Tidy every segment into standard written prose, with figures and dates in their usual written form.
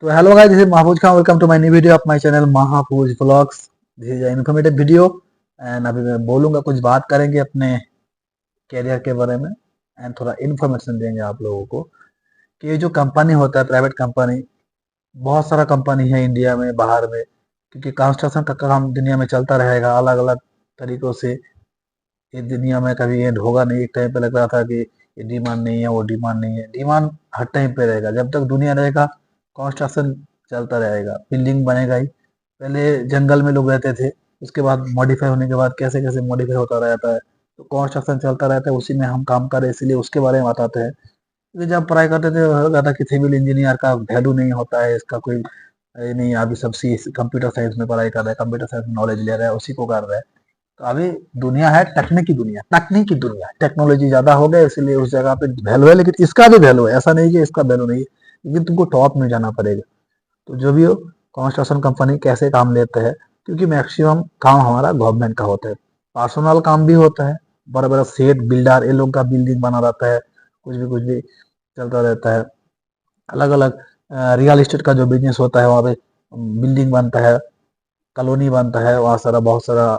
तो hello guys, this is Mahfooz Khan. Welcome to my new video of my channel Mahfooz vlogs. This is informative video and अभी मैं बोलूंगा, कुछ बात करेंगे अपने कैरियर के बारे में एंड थोड़ा इन्फॉर्मेशन देंगे आप लोगों को कि ये जो कंपनी होता है, प्राइवेट कंपनी, बहुत सारा कंपनी है इंडिया में, बाहर में, क्योंकि कंस्ट्रक्शन का काम दुनिया में चलता रहेगा अलग अलग तरीकों से। ये दुनिया में कभी एंड होगा नहीं। एक टाइम पे लग रहा था कि ये डिमांड नहीं है, वो डिमांड नहीं है। डिमांड हर टाइम पे रहेगा, जब तक दुनिया रहेगा कंस्ट्रक्शन चलता रहेगा, बिल्डिंग बनेगा ही। पहले जंगल में लोग रहते थे, उसके बाद मॉडिफाई होने के बाद कैसे कैसे मॉडिफाई होता रहता है, तो कंस्ट्रक्शन चलता रहता है, उसी में हम काम करें, इसलिए उसके बारे में बताते हैं। क्योंकि जब पढ़ाई करते थे लगा था कि सिविल इंजीनियर का वैल्यू नहीं होता है, इसका कोई ये नहीं। अभी सब सी कंप्यूटर साइंस में पढ़ाई कर रहा है, कंप्यूटर साइंस में नॉलेज ले रहा है, उसी को कर रहा है। तो अभी दुनिया है तकनीकी दुनिया, तकनीकी दुनिया, टेक्नोलॉजी ज्यादा हो गया, इसलिए उस जगह पे वैल्यू है। लेकिन इसका भी वैल्यू है, ऐसा नहीं कि इसका वैल्यू नहीं है, लेकिन तुमको टॉप में जाना पड़ेगा। तो जो भी हो, कंस्ट्रक्शन कंपनी कैसे काम लेते हैं, क्योंकि मैक्सिमम काम हमारा गवर्नमेंट का होता है। पर्सनल काम भी होता है, बड़ा बड़ा सेठ बिल्डर, ये लोग का बिल्डिंग बना रहता है, कुछ भी चलता रहता है। अलग अलग रियल एस्टेट का जो बिजनेस होता है, वहाँ पे बिल्डिंग बनता है, कॉलोनी बनता है, वहाँ सारा बहुत सारा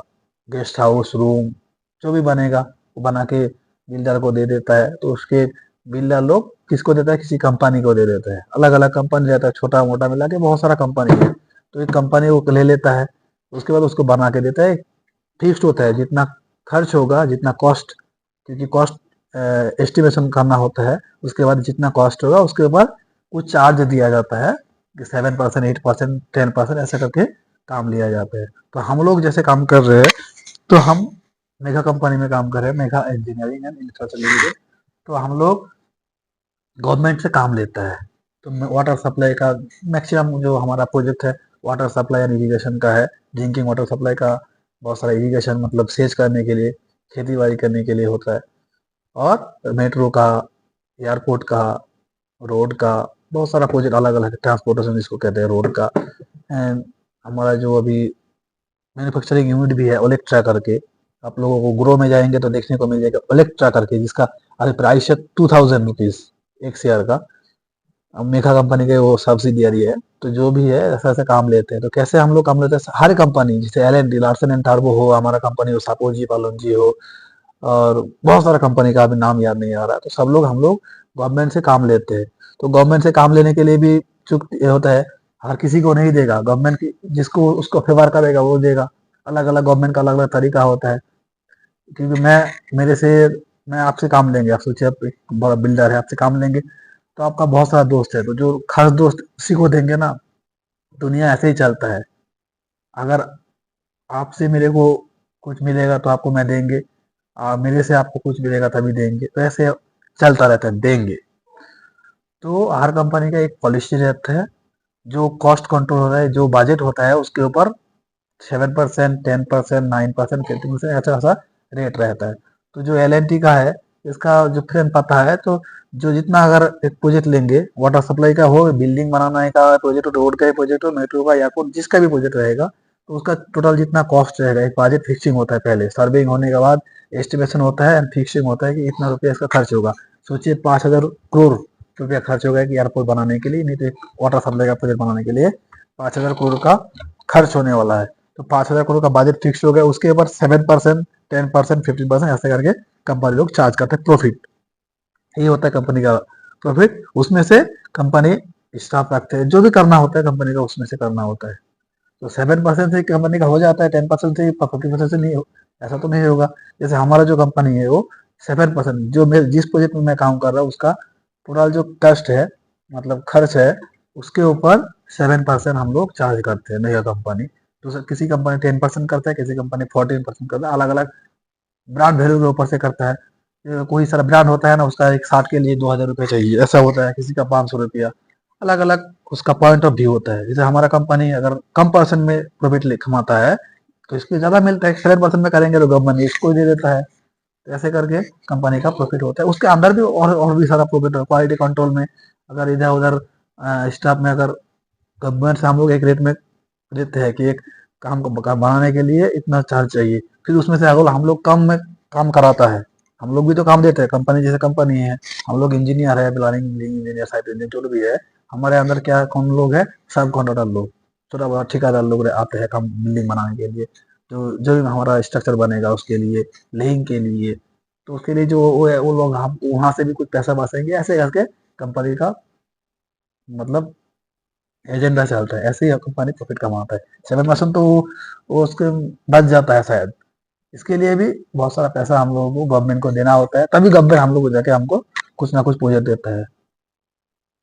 गेस्ट हाउस रूम जो भी बनेगा वो बना के बिल्डर को दे देता है। तो उसके बिल्डर लोग किसको देता है, किसी कंपनी को दे देता है। अलग अलग कंपनी रहता है, छोटा मोटा मिला के बहुत सारा कंपनी है। तो एक कंपनी वो ले लेता है, उसके बाद उसको बना के देता है। फिक्स्ड होता है जितना खर्च होगा, जितना कॉस्ट, क्योंकि कॉस्ट एस्टिमेशन करना होता है। उसके बाद जितना कॉस्ट होगा उसके ऊपर कुछ चार्ज दिया जाता है कि 7%, 8%, 10% ऐसा करके काम लिया जाता है। तो हम लोग जैसे काम कर रहे हैं, तो हम मेगा कंपनी में काम कर रहे हैं, mega engineering and infrastructure limited. तो हम लोग गवर्नमेंट से काम लेता है। तो वाटर सप्लाई का मैक्सिमम जो हमारा प्रोजेक्ट है, वाटर सप्लाई एंड इरिगेशन का है। ड्रिंकिंग वाटर सप्लाई का, बहुत सारा इरिगेशन मतलब सेच करने के लिए, खेती बाड़ी करने के लिए होता है। और मेट्रो का, एयरपोर्ट का, रोड का, बहुत सारा प्रोजेक्ट अलग अलग है। ट्रांसपोर्टेशन जिसको कहते हैं, रोड का। एंड हमारा जो अभी मैन्युफैक्चरिंग यूनिट भी है, ओलेक्ट्रा करके, आप लोगों को ग्रो में जाएंगे तो देखने को मिल जाएगा ओलेक्ट्रा करके, जिसका अभी प्राइस है 2000 रुपीज एक शेयर का। अब मेघा कंपनी के वो सब्सिडियरी है। तो जो भी है ऐसा ऐसा काम लेते हैं। तो कैसे हम लोग काम लेते हैं, हर कंपनी, जैसे L&T, लार्सन एंड टर्बो हो, हमारा कंपनी हो, सापोजी पालोनजी हो, और बहुत सारा कंपनी का अभी नाम याद नहीं आ रहा। तो सब लोग हम लोग गवर्नमेंट से काम लेते हैं। तो गवर्नमेंट से काम लेने के लिए भी चुक ये होता है, हर किसी को नहीं देगा गवर्नमेंट की, जिसको उसको फेवर करेगा वो देगा। अलग अलग गवर्नमेंट का अलग अलग तरीका होता है। क्योंकि मेरे से मैं आपसे काम लेंगे, आप सोचिए आप एक बड़ा बिल्डर है, आपसे काम लेंगे, तो आपका बहुत सारा दोस्त है, तो जो खास दोस्त उसी को देंगे ना। दुनिया ऐसे ही चलता है। अगर आपसे मेरे को कुछ मिलेगा तो आपको मैं देंगे, मेरे से आपको कुछ मिलेगा तभी देंगे, तो ऐसे चलता रहता है, देंगे। तो हर कंपनी का एक पॉलिसी रहता है। जो कॉस्ट कंट्रोल होता है, जो बजट होता है, उसके ऊपर 7%, 10%, 9%, 15% ऐसा ऐसा रेट रहता है। तो जो L&T का है, इसका जो फ्रेंड पता है, तो जो जितना अगर एक प्रोजेक्ट लेंगे, वाटर सप्लाई का हो, बिल्डिंग बनाना का प्रोजेक्ट हो, रोड का प्रोजेक्ट हो, मेट्रो का, एयरपोर्ट, जिसका भी प्रोजेक्ट रहेगा, तो उसका टोटल जितना कॉस्ट रहेगा, एक बजट फिक्सिंग होता है। पहले सर्वेइंग होने के बाद एस्टिमेशन होता है एंड फिक्सिंग होता है कि इतना रुपया इसका खर्च होगा। सोचिए 5,000 करोड़ रुपया खर्च होगा एक एयरपोर्ट बनाने के लिए, नहीं तो एक वाटर सप्लाई का प्रोजेक्ट बनाने के लिए 5,000 करोड़ का खर्च होने वाला है। तो 5,000 करोड़ का बजट फिक्स हो गया, उसके ऊपर 7%, 10%, 15% ऐसे करके कंपनी लोग चार्ज करते हैं प्रॉफिट। ये होता है कंपनी का प्रॉफिट। उसमें से कंपनी स्टाफ रखते हैं, जो भी करना होता है कंपनी का उसमें से करना होता है। तो 7% से कंपनी का हो जाता है, 10% से, 50% से नहीं हो, ऐसा तो नहीं होगा। जैसे हमारा जो कंपनी है वो 7%, जो मैं जिस प्रोजेक्ट में मैं काम कर रहा हूँ उसका टोटल जो कस्ट है, मतलब खर्च है, उसके ऊपर 7% हम लोग चार्ज करते हैं, मेगा कंपनी। तो किसी कंपनी 10% करता है, किसी कंपनी 14% करता है, अलग अलग ब्रांड वैल्यू के ऊपर से करता है। कोई सारा ब्रांड होता है ना, उसका एक शर्ट के लिए 2,000 रुपये चाहिए, ऐसा होता है, किसी का 500 रुपया, अलग अलग उसका पॉइंट ऑफ व्यू होता है। जैसे हमारा कंपनी अगर कम परसेंट में प्रॉफिट कमाता है, तो इसके ज्यादा मिलता है। 7% में करेंगे तो गवर्नमेंट इसको दे देता है। तो ऐसे करके कंपनी का प्रॉफिट होता है। उसके अंदर भी और भी सारा प्रॉफिट है। क्वालिटी कंट्रोल में अगर इधर उधर स्टाफ में, अगर गवर्नमेंट से हम लोग एक रेट में देते हैं कि एक काम को बनाने के लिए इतना चार्ज चाहिए, फिर उसमें से अगर हम लोग कम में काम कराता है, हम लोग भी तो काम देते हैं, कंपनी जैसे कंपनी है, हम लोग इंजीनियर है, प्लानिंग इंजीनियर, साइट इंजीनियर, जो भी है, हमारे अंदर क्या कौन लोग है, सब कॉन्ट्रैक्टर लोग, छोटा बड़ा ठेकेदार लोग आते हैं काम बिल्डिंग बनाने के लिए, जो भी हमारा स्ट्रक्चर बनेगा उसके लिए, लेइंग के लिए, तो उसके लिए जो वो है वो लोग हम वहां से भी कुछ पैसा बचाएंगे, ऐसे करके कंपनी का मतलब एजेंडा चलता है, ऐसे ही कंपनी प्रॉफिट कमाता है। 7% तो वो उसके बच जाता है शायद, इसके लिए भी बहुत सारा पैसा हम लोगों को गवर्नमेंट को देना होता है, तभी गवर्नमेंट हम लोग को जाके हमको कुछ ना कुछ प्रोजेक्ट देता है।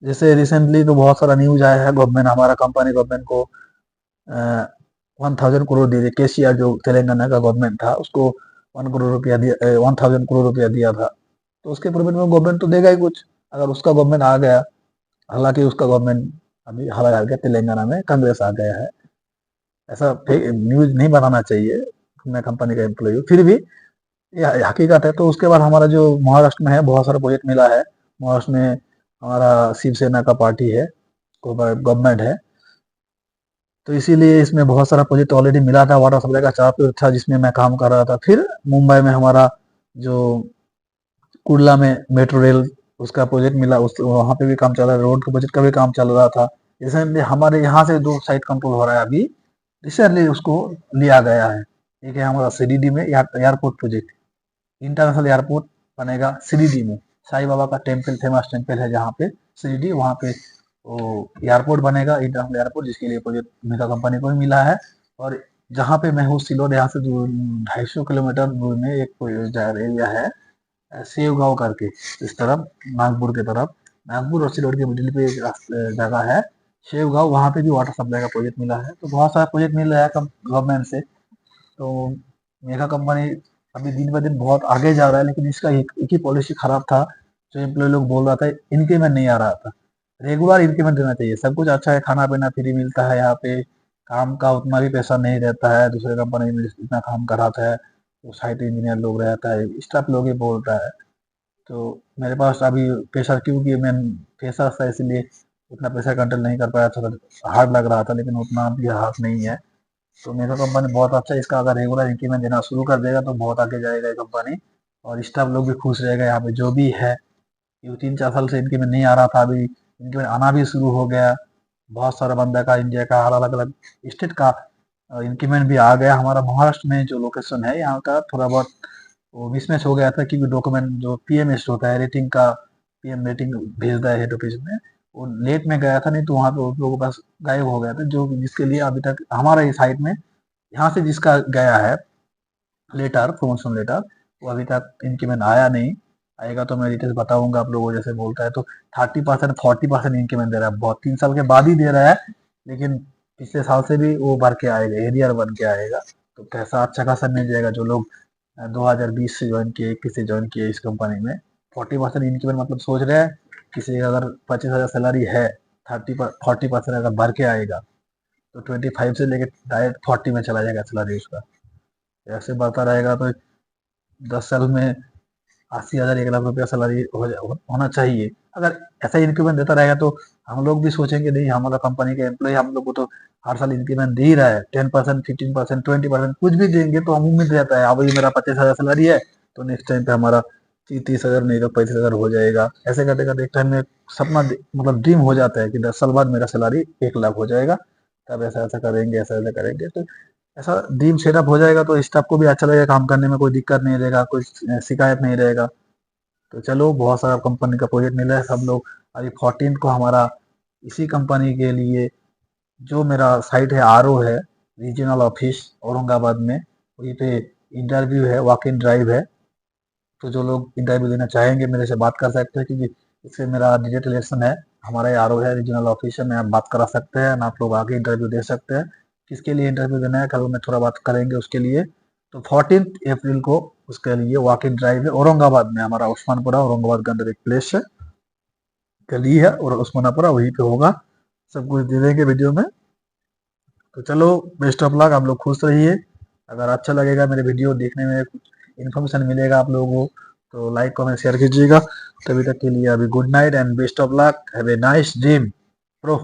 जैसे रिसेंटली तो बहुत सारा न्यूज आया है, गवर्नमेंट हमारा कंपनी गवर्नमेंट को 1,000 करोड़ दे दिए, केसीआर जो तेलंगाना का गवर्नमेंट था उसको 1 करोड़ रुपया दिया, 1,000 करोड़ रुपया दिया था, तो उसके पेमेंट में गवर्नमेंट तो देगा ही कुछ, अगर उसका गवर्नमेंट आ गया। हालांकि उसका गवर्नमेंट अभी हाल आ गया, तेलंगाना में कांग्रेस आ गया है, ऐसा न्यूज नहीं बनाना चाहिए, मैं कंपनी का एम्प्लॉय हूँ, फिर भी ये हकीकत है। तो उसके बाद हमारा जो महाराष्ट्र में है बहुत सारा प्रोजेक्ट मिला है, महाराष्ट्र में हमारा शिवसेना का पार्टी है, गवर्नमेंट है, तो इसीलिए इसमें बहुत सारा प्रोजेक्ट ऑलरेडी मिला था, वाटर सप्लाई का 4 प्रोजेक्ट था जिसमें मैं काम कर रहा था। फिर मुंबई में हमारा जो कुर्ला में मेट्रो रेल उसका प्रोजेक्ट मिला, उस वहाँ पे भी काम चल रहा है, रोड के प्रोजेक्ट का भी काम चल रहा था। रिसेंटली हमारे यहाँ से 2 साइट कंट्रोल हो रहा है अभी, रिसेंटली उसको लिया गया है। एक है हमारा सीडीडी में एयरपोर्ट प्रोजेक्ट, इंटरनेशनल एयरपोर्ट बनेगा सीडीडी में, साईं बाबा का टेम्पल फेमस टेम्पल है जहाँ पे सीडीडी, वहाँ पे वो एयरपोर्ट बनेगा, इंटरनेशनल एयरपोर्ट, जिसके लिए प्रोजेक्ट मेगा कंपनी को भी मिला है। और जहाँ पे मैं हूँ सिलोड, यहाँ से 250 किलोमीटर दूर में एक एरिया है सेव गाँव करके, इस तरफ नागपुर की तरफ, नागपुर और सिलोड के मिडिल पे एक जगह है शेव गाँव, वहाँ पे भी वाटर सप्लाई का प्रोजेक्ट मिला है। तो बहुत सारा प्रोजेक्ट मिल रहा है गवर्नमेंट से। तो मेगा कंपनी अभी दिन ब दिन बहुत आगे जा रहा है, लेकिन इसका एक ही पॉलिसी खराब था, जो एम्प्लॉय लोग बोल रहा था, इंक्रीमेंट नहीं आ रहा था। रेगुलर इंक्रीमेंट देना चाहिए, सब कुछ अच्छा है, खाना पीना फ्री मिलता है यहाँ पे, काम का उतना भी पैसा नहीं रहता है, दूसरे कंपनी में इतना काम कराता है, तो साइट इंजीनियर लोग रहता है, स्टाफ लोग ही बोल रहा है। तो मेरे पास अभी प्रेशर, क्योंकि मैं फ्रेशर था इसलिए उतना प्रेशर कंट्रोल नहीं कर पाया था, हार्ड लग रहा था, लेकिन उतना भी हार्ड नहीं है। तो मेगा कंपनी बहुत अच्छा है, इसका अगर रेगुलर इंक्रीमेंट देना शुरू कर देगा तो बहुत आगे जाएगा ये कंपनी, और स्टाफ लोग भी खुश रहेगा यहाँ पे जो भी है, क्योंकि 3-4 साल से इंक्रीमेंट नहीं आ रहा था, अभी इंक्रीमेंट आना भी शुरू हो गया। बहुत सारा बंदा का, इंडिया का हर अलग अलग स्टेट का इंक्रीमेंट भी आ गया। हमारा महाराष्ट्र में जो लोकेशन है यहाँ का थोड़ा बहुत वो मिसमैच हो गया था, क्योंकि डॉक्यूमेंट जो पीएमएस होता है रेटिंग का, पीएम रेटिंग भेजता है हेड ऑफिस में, वो लेट में गया था, नहीं तो वहाँ पे उन लोगों के पास गायब हो गया था, जो जिसके लिए अभी तक हमारा ये साइड में यहाँ से जिसका गया है लेटर, प्रमोशन लेटर, वो अभी तक इंक्रीमेंट आया नहीं, आएगा तो मैं डिटेल्स बताऊंगा आप लोगों, जैसे बोलता है तो 30% 40% इंक्रीमेंट दे रहा है, बहुत 3 साल के बाद ही दे रहा है, लेकिन पिछले साल से भी वो बढ़ के आएगा, एरियर बन के आएगा, तो पैसा अच्छा खासा मिल जाएगा। जो लोग 2020 से ज्वाइन किए, 21 से ज्वाइन किए इस कंपनी में, 40% इंक्रीमेंट मतलब सोच रहे हैं, किसी का अगर 25,000 सैलरी है, 40% अगर बढ़ के आएगा तो 25 से लेके डायरेक्ट 40 में चला जाएगा सैलरी उसका। ऐसे बढ़ता रहेगा तो 10 साल में 80,000 1 लाख रुपया सैलरी होना चाहिए। अगर ऐसा इंक्रीमेंट देता रहेगा तो हम लोग भी सोचेंगे नहीं, हमारा कंपनी के एम्प्लॉय हम लोग को तो हर साल इंक्रीमेंट दे ही रहा है, 10%, 15%, 20% कुछ भी देंगे तो हम उम्मीद रहता है, अभी मेरा 25,000 सैलरी है तो नेक्स्ट टाइम पे हमारा 30,000 नहीं तो 35,000 हो जाएगा। ऐसे करते करते एक टाइम में सपना मतलब ड्रीम हो जाता है कि 10 साल बाद मेरा सैलरी 1 लाख हो जाएगा, तब ऐसा ऐसा करेंगे, ऐसा ऐसा करेंगे, तो ऐसा ड्रीम सेटअप हो जाएगा तो स्टाफ को भी अच्छा लगेगा, काम करने में कोई दिक्कत नहीं रहेगा, कोई शिकायत नहीं रहेगा। तो चलो बहुत सारा कंपनी का प्रोजेक्ट मिला है, सब लोग अभी 14 को हमारा इसी कंपनी के लिए, जो मेरा साइट है आरओ है, रीजनल ऑफिस औरंगाबाद में, वहीं पे इंटरव्यू है, वॉक इन ड्राइव है। तो जो लोग इंटरव्यू देना चाहेंगे मेरे से बात कर सकते हैं, क्योंकि इससे मेरा डिजिटल रिलेशन है, हमारा ये आरओ है, रीजनल ऑफिस है, मैं आप बात करा सकते हैं, आप लोग आगे इंटरव्यू दे सकते हैं। किसके लिए इंटरव्यू देना है कल मैं थोड़ा बात करेंगे उसके लिए। तो 14 अप्रैल को उसके लिए वॉक इन ड्राइव है औरंगाबाद में, हमारा उस्मानपुरा औरंगाबाद के अंदर एक प्लेस है, गली है और उस्मानपुरा, वहीं पे होगा, सब कुछ दे देंगे वीडियो में। तो चलो बेस्ट ऑफ लक, आप लोग खुश रहिए। अगर अच्छा लगेगा मेरे वीडियो देखने में, कुछ इन्फॉर्मेशन मिलेगा आप लोगों को, तो लाइक कमेंट शेयर कीजिएगा। तभी तक के लिए अभी good night and best of luck, have a nice dream pro.